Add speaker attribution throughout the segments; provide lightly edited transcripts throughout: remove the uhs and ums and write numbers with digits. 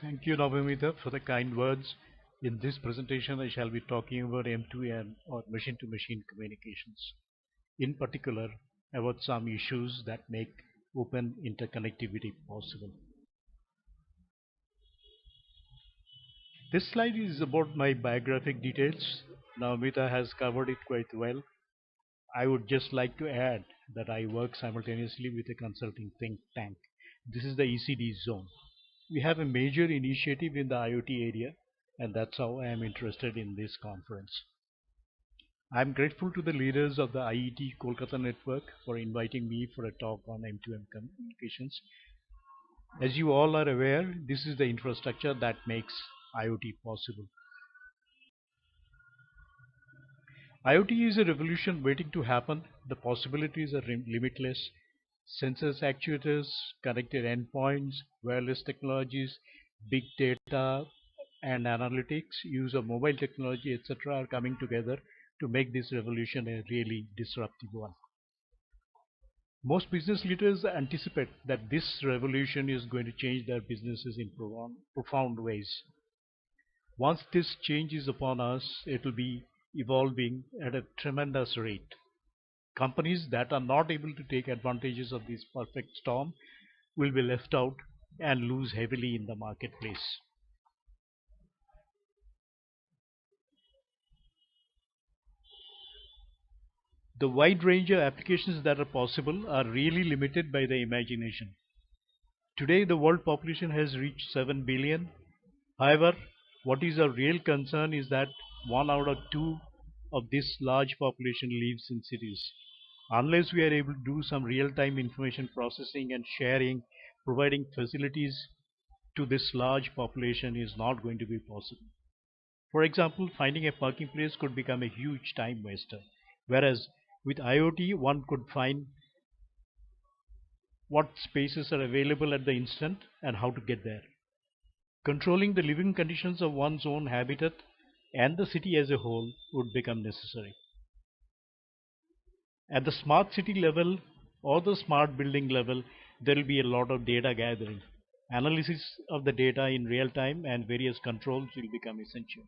Speaker 1: Thank you, Navamita, for the kind words. In this presentation, I shall be talking about M2M or machine-to-machine communications. In particular, about some issues that make open interconnectivity possible. This slide is about my biographic details. Navamita has covered it quite well. I would just like to add that I work simultaneously with a consulting think tank. This is the ECD zone. We have a major initiative in the IoT area, and that's how I am interested in this conference. I am grateful to the leaders of the IET Kolkata network for inviting me for a talk on M2M communications. As you all are aware, this is the infrastructure that makes IoT possible. IoT is a revolution waiting to happen. The possibilities are limitless. Sensors, actuators, connected endpoints, wireless technologies, big data, and analytics, use of mobile technology, etc., are coming together to make this revolution a really disruptive one. Most business leaders anticipate that this revolution is going to change their businesses in profound ways. Once this change is upon us, it will be evolving at a tremendous rate. Companies that are not able to take advantages of this perfect storm will be left out and lose heavily in the marketplace. The wide range of applications that are possible are really limited by the imagination. Today, the world population has reached 7 billion. However, what is our real concern is that 1 out of 2 of this large population lives in cities. Unless we are able to do some real-time information processing and sharing, providing facilities to this large population is not going to be possible. For example, finding a parking place could become a huge time waster, whereas with IoT, one could find what spaces are available at the instant and how to get there. Controlling the living conditions of one's own habitat and the city as a whole would become necessary. At the smart city level or the smart building level, there will be a lot of data gathering. Analysis of the data in real time and various controls will become essential.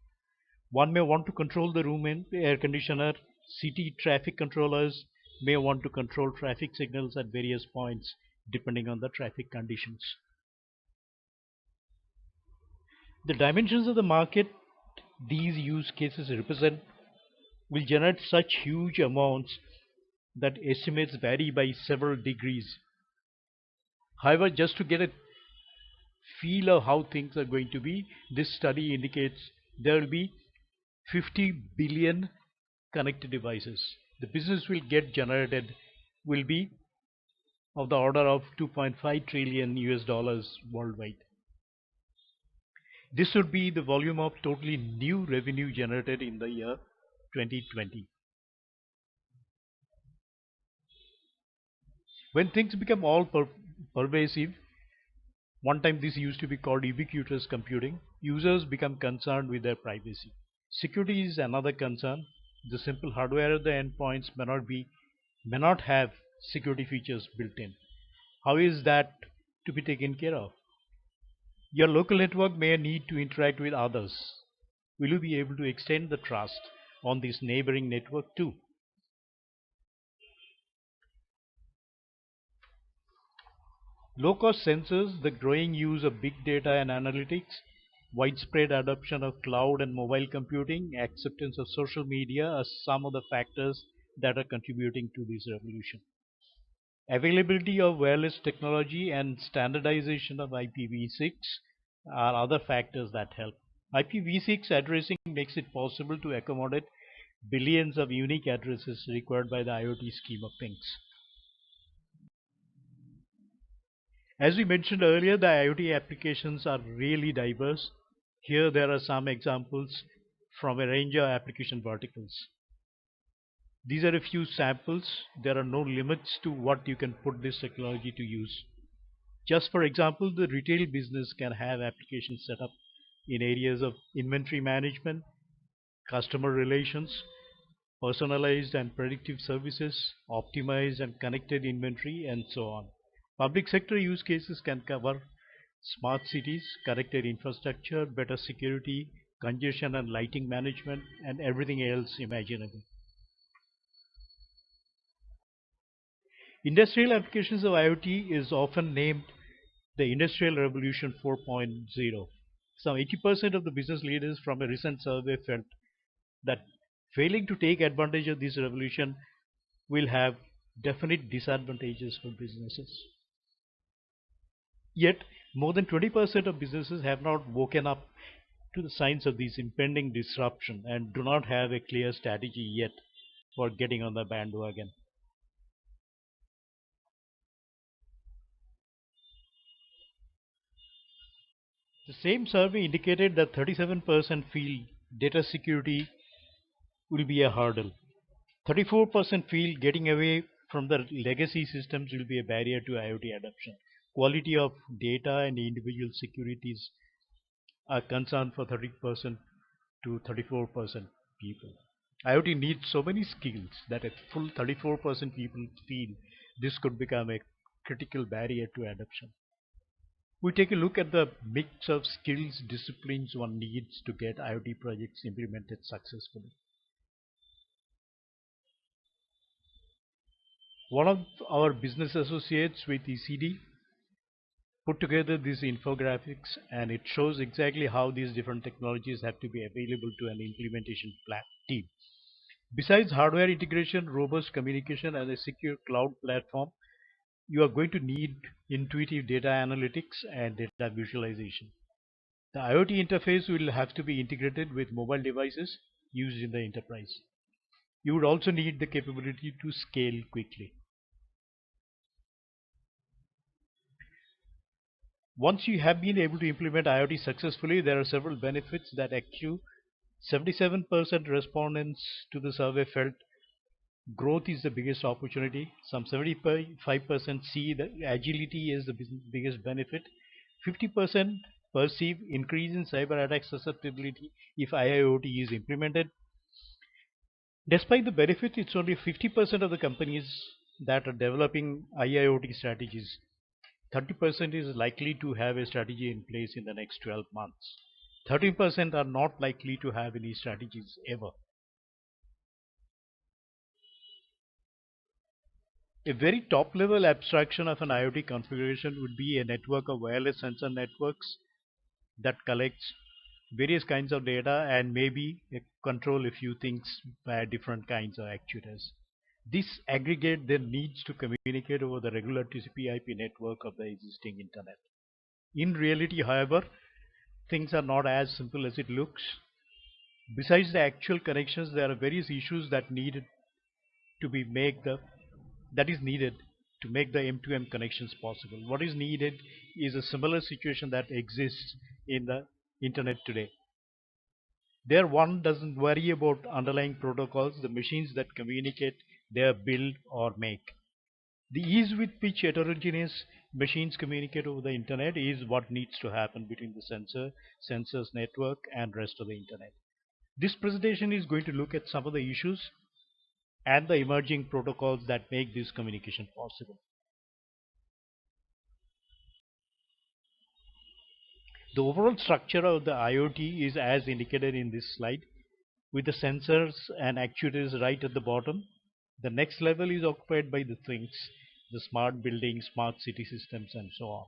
Speaker 1: One may want to control the room and air conditioner. City traffic controllers may want to control traffic signals at various points depending on the traffic conditions. The dimensions of the market these use cases represent will generate such huge amounts that estimates vary by several degrees. However, just to get a feel of how things are going to be, this study indicates there will be 50 billion connected devices. The business will get generated will be of the order of 2.5 trillion US dollars worldwide. This would be the volume of totally new revenue generated in the year 2020. When things become all pervasive, one time this used to be called ubiquitous computing, users become concerned with their privacy. Security is another concern. The simple hardware at the endpoints may not have security features built in. How is that to be taken care of? Your local network may need to interact with others. Will you be able to extend the trust on this neighboring network too? Low-cost sensors, the growing use of big data and analytics, widespread adoption of cloud and mobile computing, acceptance of social media are some of the factors that are contributing to this revolution. Availability of wireless technology and standardization of IPv6 are other factors that help. IPv6 addressing makes it possible to accommodate billions of unique addresses required by the IoT scheme of things. As we mentioned earlier, the IoT applications are really diverse. Here there are some examples from a range of application verticals. These are a few samples. There are no limits to what you can put this technology to use. Just for example, the retail business can have applications set up in areas of inventory management, customer relations, personalized and predictive services, optimized and connected inventory, and so on. Public sector use cases can cover smart cities, connected infrastructure, better security, congestion and lighting management, and everything else imaginable. Industrial applications of IoT is often named the Industrial Revolution 4.0. Some 80% of the business leaders from a recent survey felt that failing to take advantage of this revolution will have definite disadvantages for businesses. Yet, more than 20% of businesses have not woken up to the signs of this impending disruption and do not have a clear strategy yet for getting on the bandwagon. The same survey indicated that 37% feel data security will be a hurdle. 34% feel getting away from the legacy systems will be a barrier to IoT adoption. Quality of data and individual securities are concerned for 30% to 34% people. IoT needs so many skills that a full 34% people feel this could become a critical barrier to adoption. We take a look at the mix of skills, disciplines one needs to get IoT projects implemented successfully. One of our business associates with ECD put together these infographics, and it shows exactly how these different technologies have to be available to an implementation team. Besides hardware integration, robust communication, and a secure cloud platform, you are going to need intuitive data analytics and data visualization. The IoT interface will have to be integrated with mobile devices used in the enterprise. You would also need the capability to scale quickly. Once you have been able to implement IoT successfully, there are several benefits that accrue. 77% respondents to the survey felt growth is the biggest opportunity. Some 75% see that agility is the biggest benefit. 50% perceive increase in cyber attack susceptibility if IIoT is implemented. Despite the benefit, it's only 50% of the companies that are developing IIoT strategies. 30% is likely to have a strategy in place in the next 12 months. 13% are not likely to have any strategies ever. A very top level abstraction of an IoT configuration would be a network of wireless sensor networks that collects various kinds of data and maybe control a few things by different kinds of actuators. This aggregate then needs to communicate over the regular TCP/IP network of the existing internet. In reality, however, things are not as simple as it looks. Besides the actual connections, there are various issues that needed to be that is needed to make the M2M connections possible. What is needed is a similar situation that exists in the internet today. There one doesn't worry about underlying protocols, the machines that communicate their build or make. The ease with which heterogeneous machines communicate over the internet is what needs to happen between the sensors network and rest of the internet. This presentation is going to look at some of the issues and the emerging protocols that make this communication possible. The overall structure of the IoT is as indicated in this slide, with the sensors and actuators right at the bottom. The next level is occupied by the things, the smart buildings, smart city systems, and so on.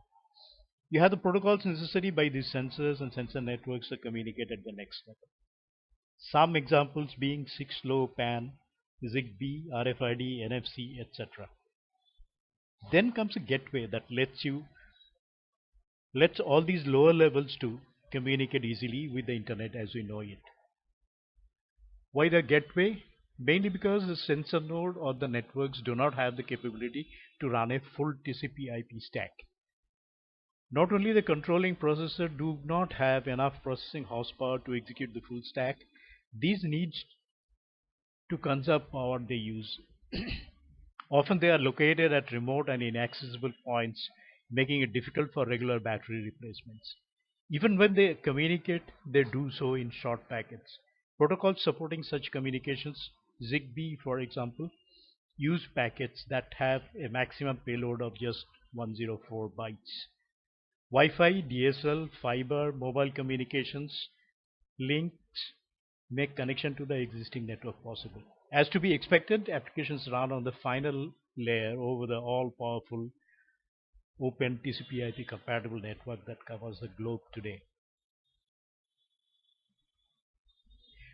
Speaker 1: You have the protocols necessary by these sensors and sensor networks to communicate at the next level. Some examples being 6LoWPAN, ZigBee, RFID, NFC, etc. Then comes a gateway that lets all these lower levels to communicate easily with the internet as we know it. Why the gateway? Mainly because the sensor node or the networks do not have the capability to run a full TCP/IP stack. Not only the controlling processor do not have enough processing horsepower to execute the full stack, these needs to conserve power they use. Often they are located at remote and inaccessible points, making it difficult for regular battery replacements. Even when they communicate, they do so in short packets. Protocols supporting such communications, ZigBee for example, use packets that have a maximum payload of just 104 bytes. Wi-Fi, DSL, fiber, mobile communications links make connection to the existing network possible. As to be expected, applications run on the final layer over the all-powerful open TCP/IP compatible network that covers the globe today.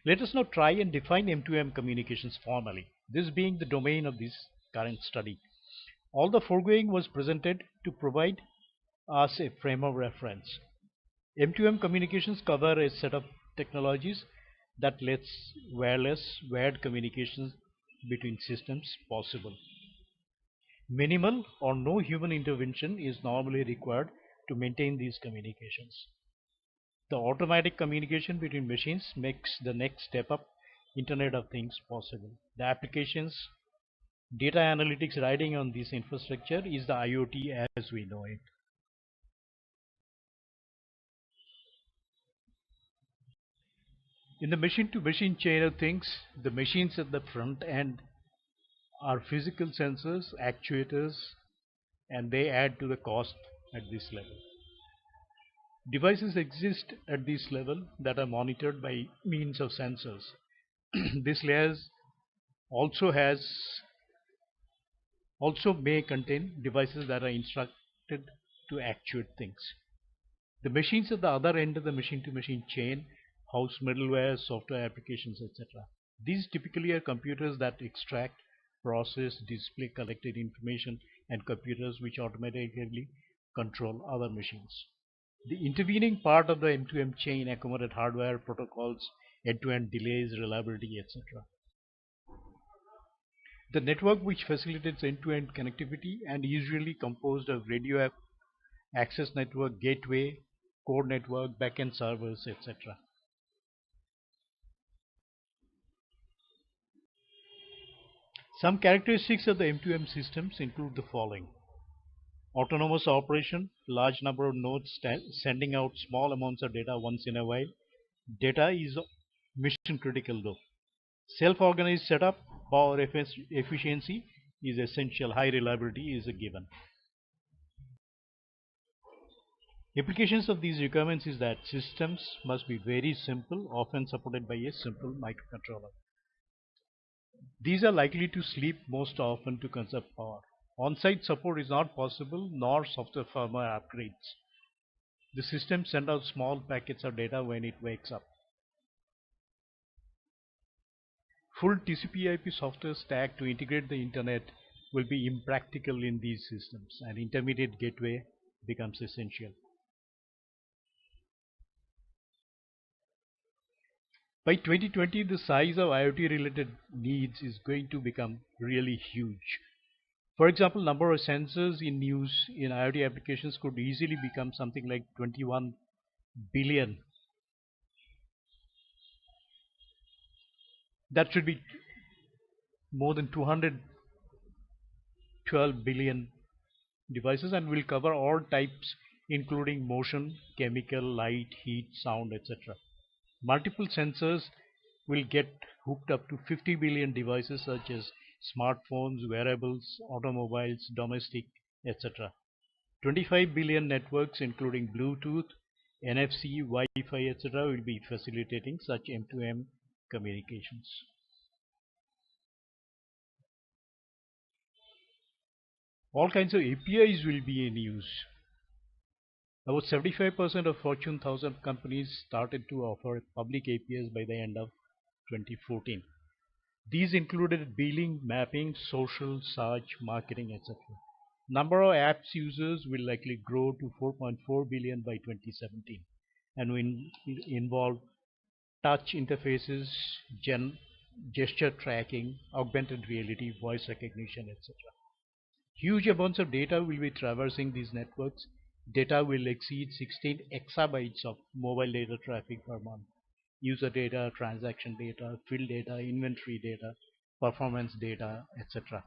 Speaker 1: Let us now try and define M2M communications formally, this being the domain of this current study. All the foregoing was presented to provide us a frame of reference. M2M communications cover a set of technologies that lets wireless wired communications between systems possible. Minimal or no human intervention is normally required to maintain these communications. The automatic communication between machines makes the next step up Internet of Things possible. The applications, data analytics riding on this infrastructure is the IoT as we know it. In the machine-to-machine chain of things, the machines at the front end are physical sensors, actuators, and they add to the cost at this level. Devices exist at this level that are monitored by means of sensors. This layer also has also may contain devices that are instructed to actuate things. The machines at the other end of the machine-to-machine chain house middleware, software applications, etc. These typically are computers that extract, process, display collected information, and computers which automatically control other machines. The intervening part of the M2M chain accommodate hardware, protocols, end-to-end delays, reliability, etc. The network which facilitates end-to-end connectivity and usually composed of radio access network, gateway, core network, backend servers, etc. Some characteristics of the M2M systems include the following. Autonomous operation, large number of nodes sending out small amounts of data once in a while. Data is mission critical though. Self-organized setup, power efficiency is essential, high reliability is a given. Implications of these requirements is that systems must be very simple, often supported by a simple microcontroller. These are likely to sleep most often to conserve power. On-site support is not possible, nor software firmware upgrades. The system sends out small packets of data when it wakes up. Full TCP/IP software stack to integrate the internet will be impractical in these systems, and intermediate gateway becomes essential. By 2020, the size of IoT related needs is going to become really huge. For example, number of sensors in use in IoT applications could easily become something like 21 billion. That should be more than 212 billion devices and will cover all types including motion, chemical, light, heat, sound, etc. Multiple sensors will get hooked up to 50 billion devices such as smartphones, wearables, automobiles, domestic, etc. 25 billion networks including Bluetooth, NFC, Wi-Fi, etc. will be facilitating such M2M communications. All kinds of APIs will be in use. About 75% of Fortune 1000 companies started to offer public APIs by the end of 2014. These included billing, mapping, social, search, marketing, etc. Number of apps users will likely grow to 4.4 billion by 2017 and will involve touch interfaces, gesture tracking, augmented reality, voice recognition, etc. Huge amounts of data will be traversing these networks. Data will exceed 16 exabytes of mobile data traffic per month. User data, transaction data, field data, inventory data, performance data, etc.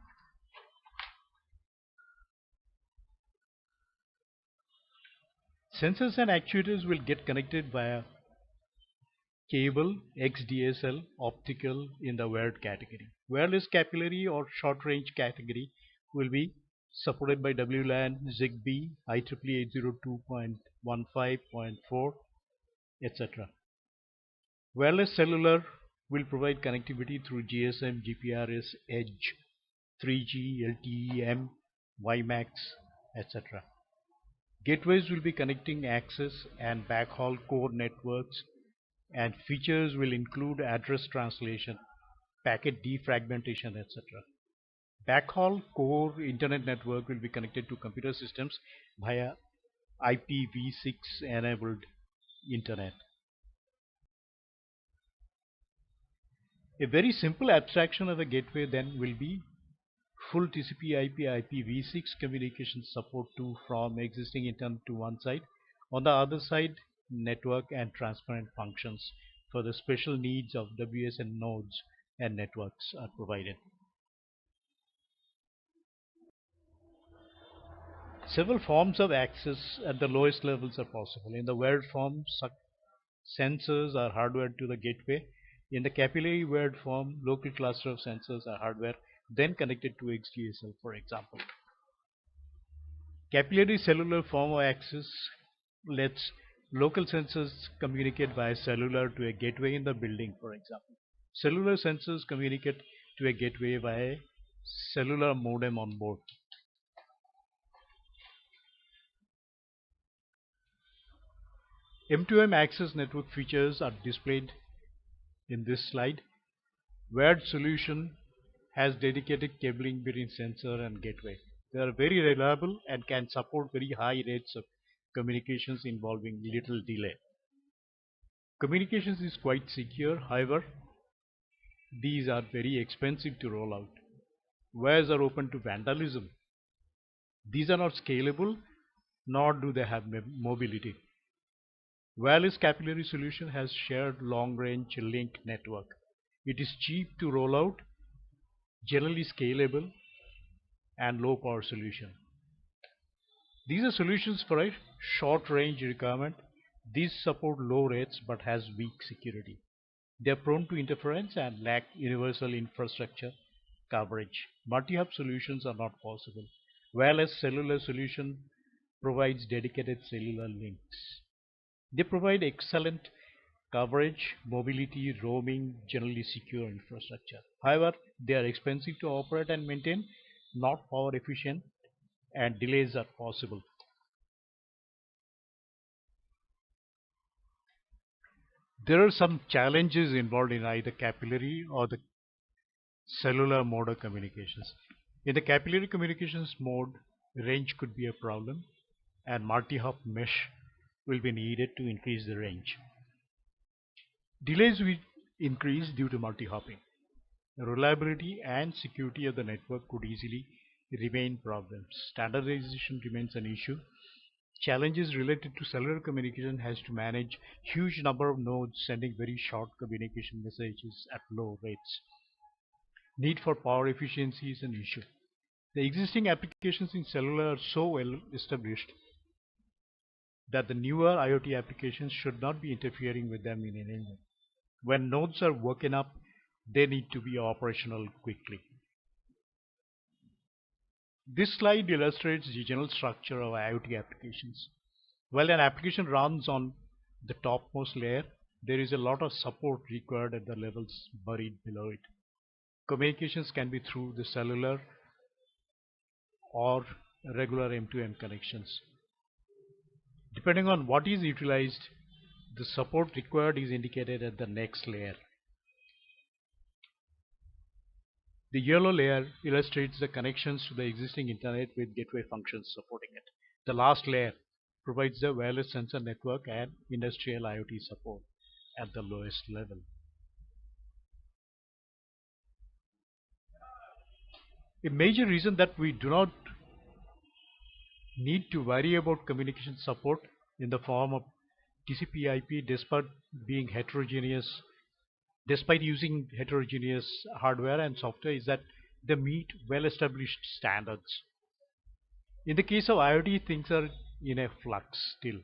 Speaker 1: Sensors and actuators will get connected via cable, XDSL, optical in the wired category. Wireless capillary or short range category will be supported by WLAN, ZigBee, IEEE 802.15.4, etc. Wireless cellular will provide connectivity through GSM, GPRS, Edge, 3G, LTE, M, WiMAX, etc. Gateways will be connecting access and backhaul core networks, and features will include address translation, packet defragmentation, etc. Backhaul core internet network will be connected to computer systems via IPv6 enabled internet. A very simple abstraction of a gateway then will be full TCP/IP IPv6 communication support to from existing internet to one side. On the other side, network and transparent functions for the special needs of WSN nodes and networks are provided. Several forms of access at the lowest levels are possible. In the wired form, sensors are hardwired to the gateway. In the capillary wired form, local cluster of sensors are hardware, then connected to XDSL, for example. Capillary cellular form of access lets local sensors communicate via cellular to a gateway in the building, for example. Cellular sensors communicate to a gateway via cellular modem on board. M2M access network features are displayed in this slide. Wired solution has dedicated cabling between sensor and gateway. They are very reliable and can support very high rates of communications involving little delay. Communications is quite secure, however, these are very expensive to roll out. Wires are open to vandalism. These are not scalable, nor do they have mobility. Wireless capillary solution has shared long-range link network. It is cheap to roll out, generally scalable, and low power solution. These are solutions for a short range requirement. These support low rates but has weak security. They are prone to interference and lack universal infrastructure coverage. Multi-hub solutions are not possible. Wireless cellular solution provides dedicated cellular links. They provide excellent coverage, mobility, roaming, generally secure infrastructure. However, they are expensive to operate and maintain, not power efficient, and delays are possible. There are some challenges involved in either capillary or the cellular mode of communications. In the capillary communications mode, range could be a problem, and multi-hop mesh will be needed to increase the range. Delays will increase due to multi-hopping. Reliability and security of the network could easily remain problems. Standardization remains an issue. Challenges related to cellular communication has to manage huge number of nodes sending very short communication messages at low rates. Need for power efficiency is an issue. The existing applications in cellular are so well established that the newer IoT applications should not be interfering with them in any way. When nodes are woken up, they need to be operational quickly. This slide illustrates the general structure of IoT applications. While an application runs on the topmost layer, there is a lot of support required at the levels buried below it. Communications can be through the cellular or regular M2M connections. Depending on what is utilized, the support required is indicated at the next layer. The yellow layer illustrates the connections to the existing internet with gateway functions supporting it. The last layer provides the wireless sensor network and industrial IoT support at the lowest level. A major reason that we do not need to worry about communication support in the form of TCP/IP despite using heterogeneous hardware and software is that they meet well-established standards. In the case of IoT, things are in a flux still.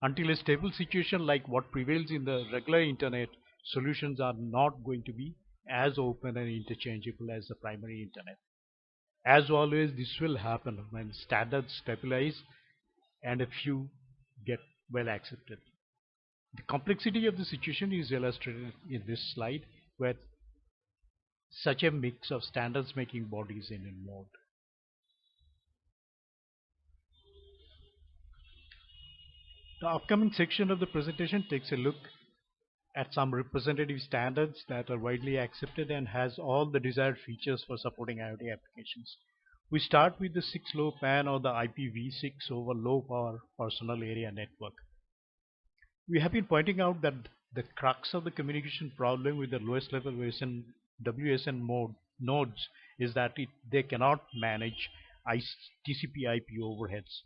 Speaker 1: Until a stable situation like what prevails in the regular internet, solutions are not going to be as open and interchangeable as the primary internet. As always, this will happen when standards stabilize and a few get well accepted. The complexity of the situation is illustrated in this slide, where such a mix of standards making bodies in involved. The upcoming section of the presentation takes a look at some representative standards that are widely accepted and has all the desired features for supporting IoT applications. We start with the 6LoWPAN or the IPv6 over low power personal area network. We have been pointing out that the crux of the communication problem with the lowest level WSN mode nodes is that they cannot manage TCP/IP overheads.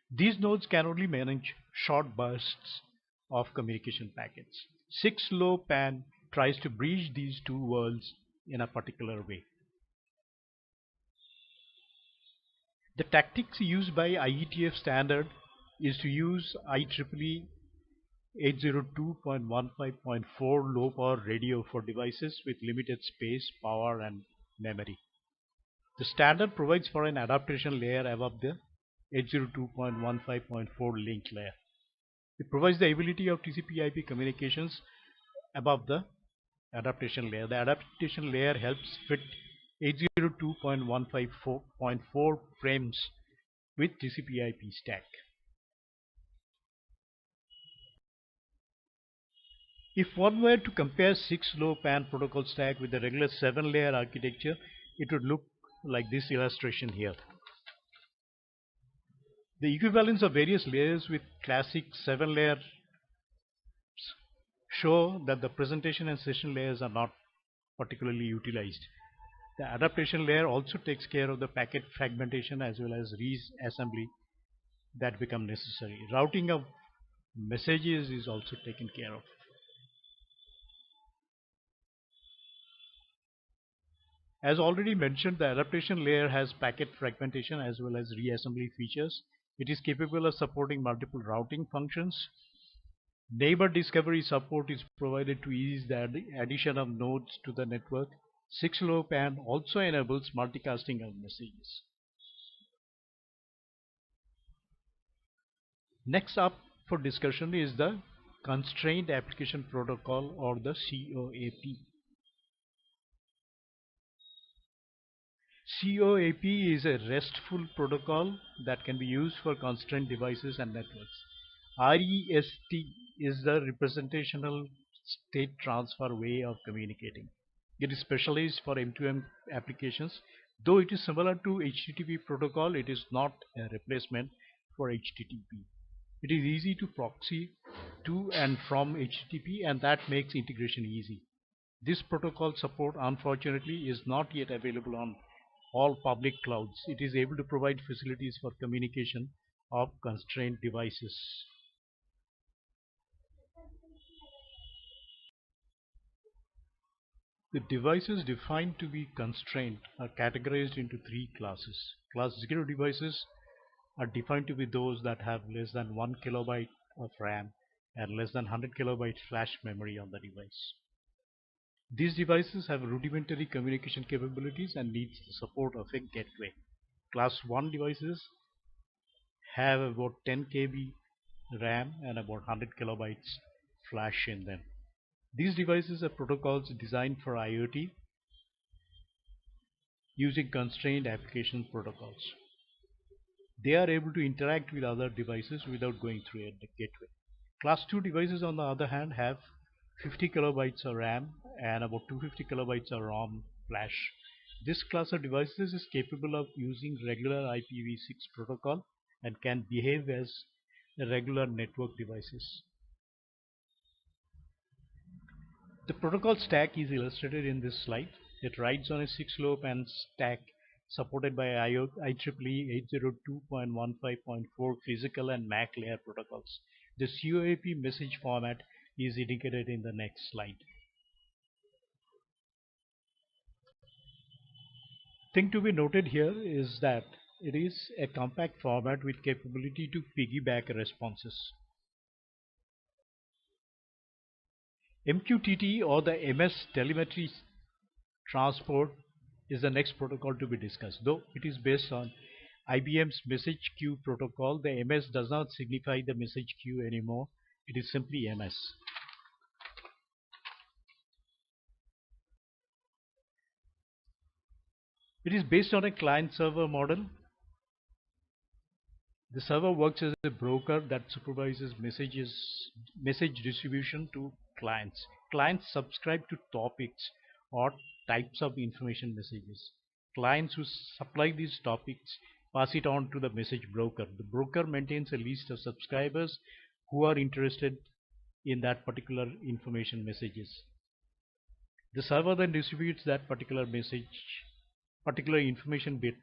Speaker 1: These nodes can only manage short bursts of communication packets. 6LoWPAN tries to bridge these two worlds in a particular way. The tactics used by IETF standard is to use IEEE 802.15.4 low power radio for devices with limited space, power and memory. The standard provides for an adaptation layer above the 802.15.4 link layer. It provides the ability of TCP/IP communications above the adaptation layer. The adaptation layer helps fit 802.154.4 frames with TCP/IP stack. If one were to compare 6LoWPAN protocol stack with the regular 7-layer architecture, it would look like this illustration here. The equivalence of various layers with classic 7-layer show that the presentation and session layers are not particularly utilized. The adaptation layer also takes care of the packet fragmentation as well as reassembly that become necessary. Routing of messages is also taken care of. As already mentioned, the adaptation layer has packet fragmentation as well as reassembly features. It is capable of supporting multiple routing functions. Neighbor discovery support is provided to ease the addition of nodes to the network. 6LoWPAN also enables multicasting of messages. Next up for discussion is the Constrained Application Protocol, or the COAP. COAP is a RESTful protocol that can be used for constrained devices and networks. REST is the representational state transfer way of communicating. It is specialized for M2M applications. Though it is similar to HTTP protocol, it is not a replacement for HTTP. It is easy to proxy to and from HTTP, and that makes integration easy. This protocol support, unfortunately, is not yet available on all public clouds. It is able to provide facilities for communication of constrained devices. The devices defined to be constrained are categorized into three classes. Class 0 devices are defined to be those that have less than 1 kilobyte of RAM and less than 100 kilobyte flash memory on the device. These devices have rudimentary communication capabilities and needs the support of a gateway. Class 1 devices have about 10 KB RAM and about 100 kilobytes flash in them. These devices are protocols designed for IoT using constrained application protocols. They are able to interact with other devices without going through a gateway. Class 2 devices, on the other hand, have 50 kilobytes of RAM and about 250 kilobytes of ROM flash. This class of devices is capable of using regular IPv6 protocol and can behave as regular network devices. The protocol stack is illustrated in this slide. It rides on a 6LoWPAN stack supported by IEEE 802.15.4 physical and MAC layer protocols. The COAP message format is indicated in the next slide. Thing to be noted here is that it is a compact format with capability to piggyback responses. MQTT, or the MS telemetry transport, is the next protocol to be discussed. Though it is based on IBM's message queue protocol, the MS does not signify the message queue anymore. It is simply MS. It is based on a client-server model. The server works as a broker that supervises message distribution to clients. Clients subscribe to topics or types of information messages. Clients who supply these topics pass it on to the message broker. The broker maintains a list of subscribers who are interested in that particular information messages. The server then distributes that particular information bit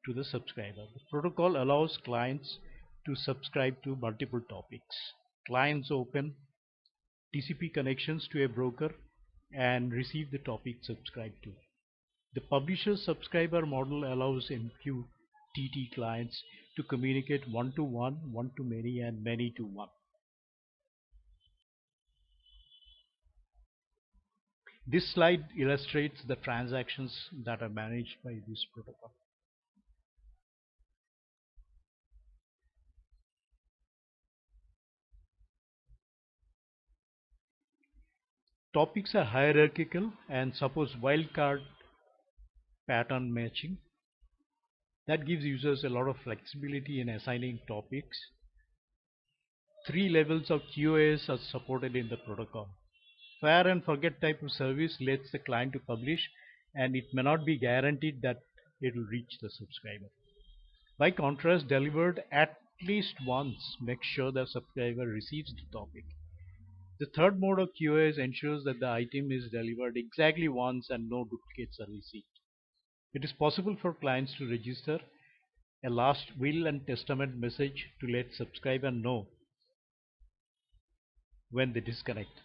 Speaker 1: to the subscriber. The protocol allows clients to subscribe to multiple topics. Clients open TCP connections to a broker and receive the topic subscribed to. The publisher subscriber model allows MQTT clients to communicate one-to-one, one-to-many, and many-to-one. This slide illustrates the transactions that are managed by this protocol. Topics are hierarchical and suppose wildcard pattern matching. That gives users a lot of flexibility in assigning topics. 3 levels of QoS are supported in the protocol. Fire and forget type of service lets the client to publish, and it may not be guaranteed that it will reach the subscriber. By contrast, delivered at least once makes sure the subscriber receives the topic. The third mode of QoS ensures that the item is delivered exactly once and no duplicates are received. It is possible for clients to register a last will and testament message to let subscriber know when they disconnect.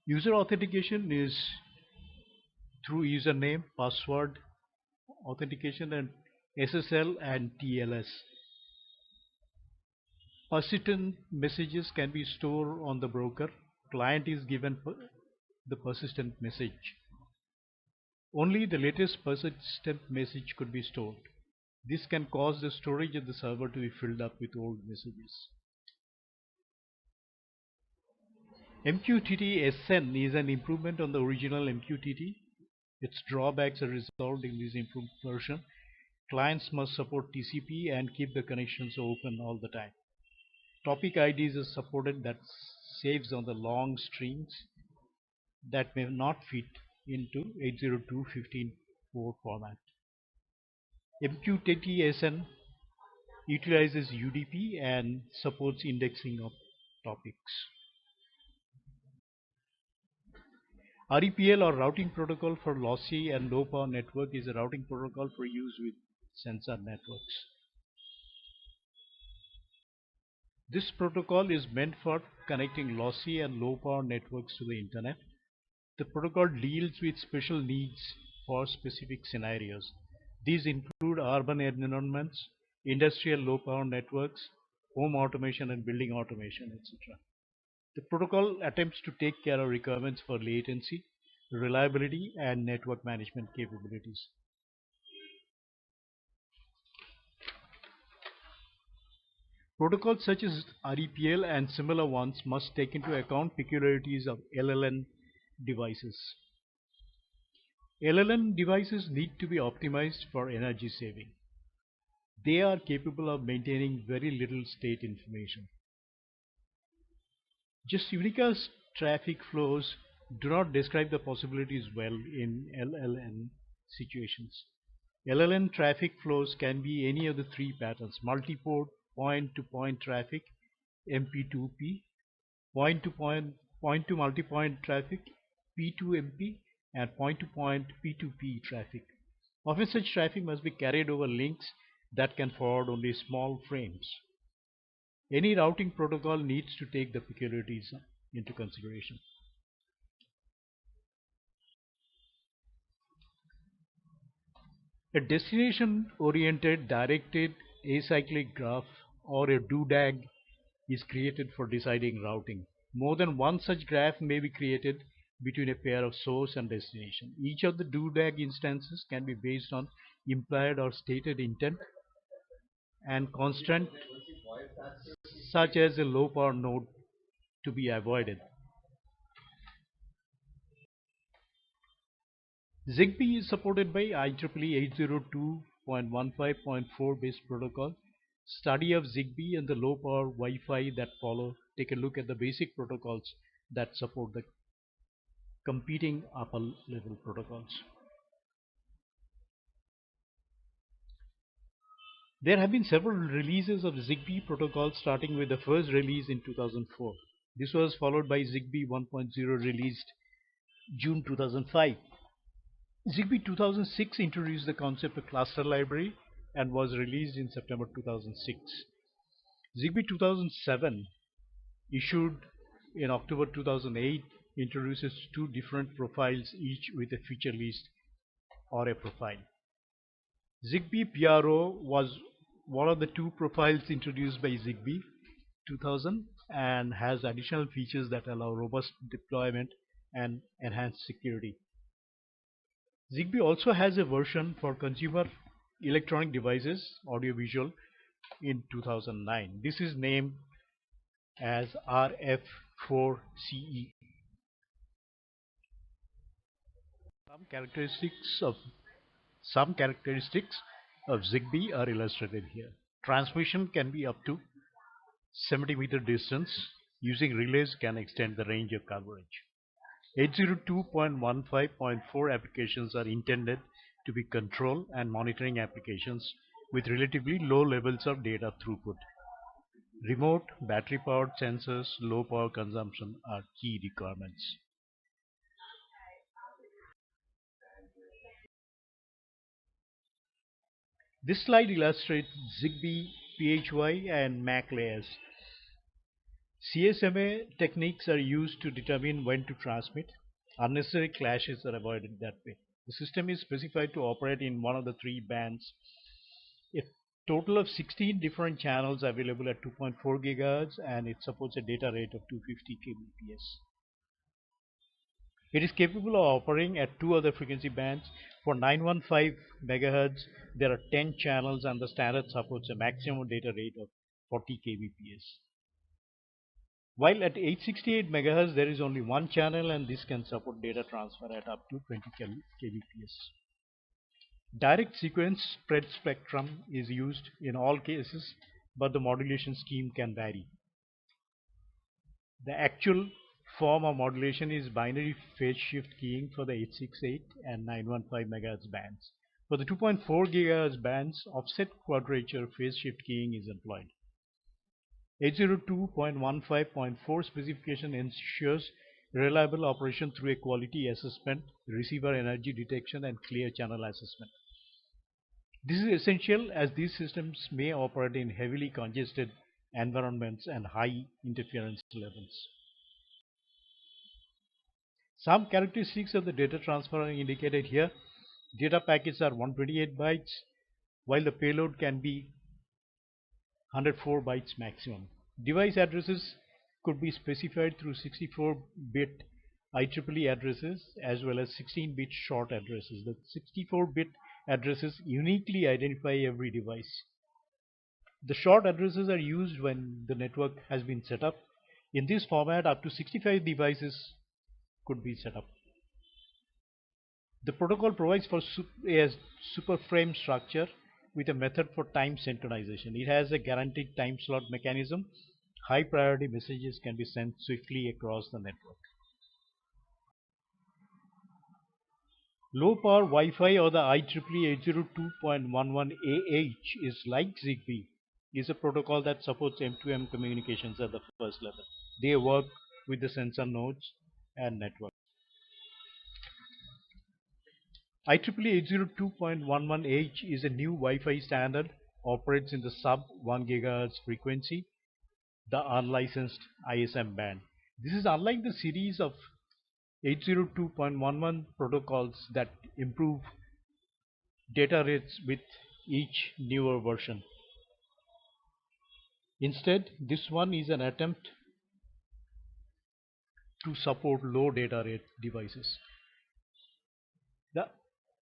Speaker 1: User authentication is through username, password authentication, and SSL and TLS. Persistent messages can be stored on the broker. Client is given the persistent message. Only the latest persistent message could be stored. This can cause the storage of the server to be filled up with old messages. MQTT SN is an improvement on the original MQTT. Its drawbacks are resolved in this improved version. Clients must support TCP and keep the connections open all the time. Topic IDs are supported that saves on the long strings that may not fit into 802.15.4 format. MQTT SN utilizes UDP and supports indexing of topics. REPL, or Routing Protocol for Lossy and Low Power Network, is a routing protocol for use with sensor networks. This protocol is meant for connecting lossy and low power networks to the internet. The protocol deals with special needs for specific scenarios. These include urban environments, industrial low power networks, home automation and building automation, etc. The protocol attempts to take care of requirements for latency, reliability, and network management capabilities. Protocols such as REPL and similar ones must take into account peculiarities of LLN devices. LLN devices need to be optimized for energy saving. They are capable of maintaining very little state information. Just Unica's traffic flows do not describe the possibilities well in LLN situations. LLN traffic flows can be any of the 3 patterns: multi-port, point-to-point traffic, MP2P, point-to-multipoint traffic, P2MP, and point-to-point P2P traffic. Often such traffic must be carried over links that can forward only small frames. Any routing protocol needs to take the peculiarities into consideration. A destination-oriented directed acyclic graph or a DODAG is created for deciding routing. More than one such graph may be created between a pair of source and destination. Each of the DODAG instances can be based on implied or stated intent and constraint such as a low power node to be avoided. ZigBee is supported by IEEE 802.15.4 based protocol. Study of ZigBee and the low power Wi-Fi that follow take a look at the basic protocols that support the competing upper level protocols. There have been several releases of ZigBee protocol, starting with the first release in 2004. This was followed by ZigBee 1.0 released June 2005. ZigBee 2006 introduced the concept of cluster library and was released in September 2006. ZigBee 2007, issued in October 2008, introduces two different profiles, each with a feature list or a profile. ZigBee PRO was one of the two profiles introduced by ZigBee 2000 and has additional features that allow robust deployment and enhanced security. ZigBee also has a version for consumer electronic devices, audiovisual, in 2009. This is named as RF4CE. Some characteristics of ZigBee are illustrated here. Transmission can be up to 70-meter distance. Using relays can extend the range of coverage. 802.15.4 applications are intended to be control and monitoring applications with relatively low levels of data throughput. Remote, battery-powered sensors, low power consumption are key requirements. This slide illustrates ZigBee PHY and MAC layers. CSMA techniques are used to determine when to transmit. Unnecessary clashes are avoided that way. The system is specified to operate in one of the three bands. A total of 16 different channels available at 2.4 GHz, and it supports a data rate of 250 kbps. It is capable of operating at two other frequency bands. For 915 MHz, there are 10 channels, and the standard supports a maximum data rate of 40 kbps. While at 868 MHz, there is only one channel, and this can support data transfer at up to 20 kbps. Direct sequence spread spectrum is used in all cases, but the modulation scheme can vary. The actual form of modulation is binary phase shift keying for the 868 and 915 MHz bands. For the 2.4 GHz bands, offset quadrature phase shift keying is employed. 802.15.4 specification ensures reliable operation through a quality assessment, receiver energy detection, and clear channel assessment. This is essential as these systems may operate in heavily congested environments and high interference levels. Some characteristics of the data transfer are indicated here. Data packets are 128 bytes, while the payload can be 104 bytes maximum. Device addresses could be specified through 64-bit IEEE addresses as well as 16-bit short addresses. The 64-bit addresses uniquely identify every device. The short addresses are used when the network has been set up. In this format, up to 65 devices could be set up. The protocol provides for a super frame structure with a method for time synchronization. It has a guaranteed time slot mechanism. High priority messages can be sent swiftly across the network. Low power Wi-Fi, or the IEEE 802.11AH, is like ZigBee, is a protocol that supports M2M communications at the first level. They work with the sensor nodes and network. IEEE 802.11h is a new Wi-Fi standard, operates in the sub 1 GHz frequency, the unlicensed ISM band. This is unlike the series of 802.11 protocols that improve data rates with each newer version. Instead, this one is an attempt to support low data rate devices. The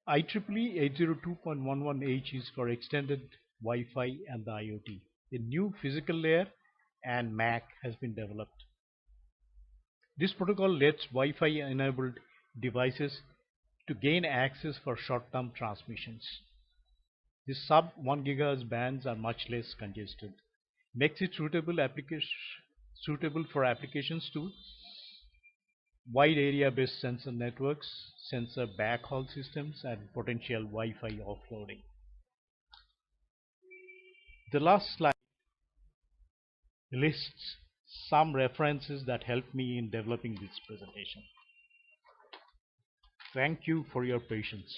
Speaker 1: IEEE 802.11h is for extended Wi-Fi and the IoT. A new physical layer and MAC has been developed. This protocol lets Wi-Fi enabled devices to gain access for short-term transmissions. The sub 1 GHz bands are much less congested, makes it suitable for applications to wide area based sensor networks, sensor backhaul systems, and potential Wi-Fi offloading. The last slide lists some references that helped me in developing this presentation. Thank you for your patience.